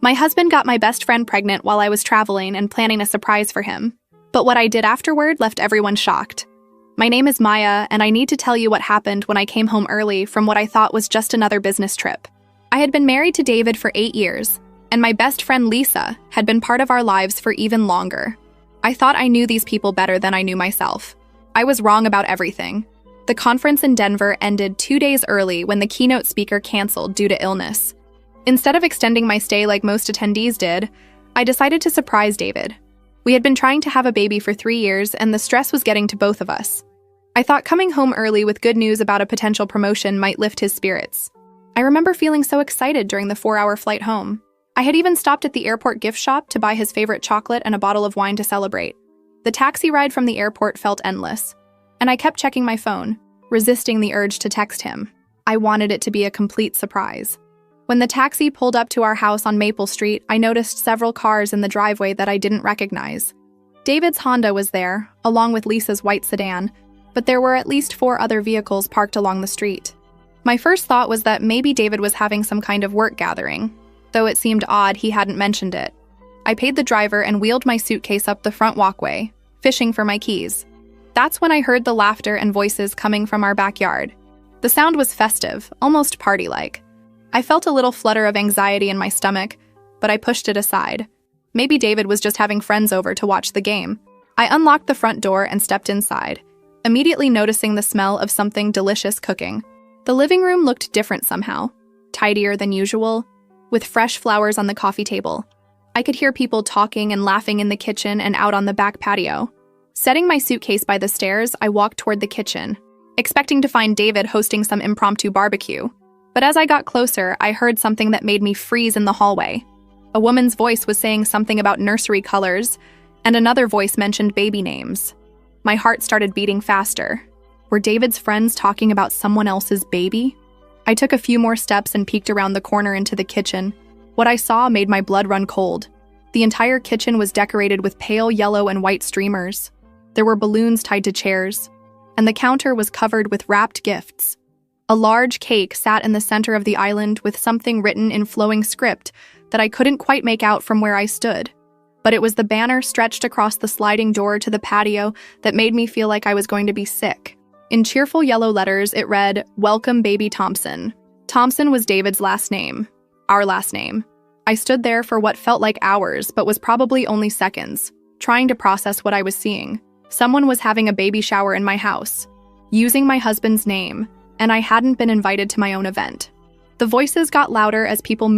My husband got my best friend pregnant while I was traveling and planning a surprise for him. But what I did afterward left everyone shocked. My name is Maya, and I need to tell you what happened when I came home early from what I thought was just another business trip. I had been married to David for 8 years, and my best friend Lisa had been part of our lives for even longer. I thought I knew these people better than I knew myself. I was wrong about everything. The conference in Denver ended 2 days early when the keynote speaker canceled due to illness. Instead of extending my stay like most attendees did, I decided to surprise David. We had been trying to have a baby for 3 years, and the stress was getting to both of us. I thought coming home early with good news about a potential promotion might lift his spirits. I remember feeling so excited during the 4-hour flight home. I had even stopped at the airport gift shop to buy his favorite chocolate and a bottle of wine to celebrate. The taxi ride from the airport felt endless, and I kept checking my phone, resisting the urge to text him. I wanted it to be a complete surprise. When the taxi pulled up to our house on Maple Street, I noticed several cars in the driveway that I didn't recognize. David's Honda was there, along with Lisa's white sedan, but there were at least 4 other vehicles parked along the street. My first thought was that maybe David was having some kind of work gathering, though it seemed odd he hadn't mentioned it. I paid the driver and wheeled my suitcase up the front walkway, fishing for my keys. That's when I heard the laughter and voices coming from our backyard. The sound was festive, almost party-like. I felt a little flutter of anxiety in my stomach, but I pushed it aside. Maybe David was just having friends over to watch the game. I unlocked the front door and stepped inside, immediately noticing the smell of something delicious cooking. The living room looked different somehow, tidier than usual, with fresh flowers on the coffee table. I could hear people talking and laughing in the kitchen and out on the back patio. Setting my suitcase by the stairs, I walked toward the kitchen, expecting to find David hosting some impromptu barbecue. But as I got closer, I heard something that made me freeze in the hallway. A woman's voice was saying something about nursery colors, and another voice mentioned baby names. My heart started beating faster. Were David's friends talking about someone else's baby? I took a few more steps and peeked around the corner into the kitchen. What I saw made my blood run cold. The entire kitchen was decorated with pale yellow and white streamers. There were balloons tied to chairs, and the counter was covered with wrapped gifts. A large cake sat in the center of the island with something written in flowing script that I couldn't quite make out from where I stood. But it was the banner stretched across the sliding door to the patio that made me feel like I was going to be sick. In cheerful yellow letters, it read, "Welcome, baby Thompson." Thompson was David's last name, our last name. I stood there for what felt like hours, but was probably only seconds, trying to process what I was seeing. Someone was having a baby shower in my house, using my husband's name, and I hadn't been invited to my own event. The voices got louder as people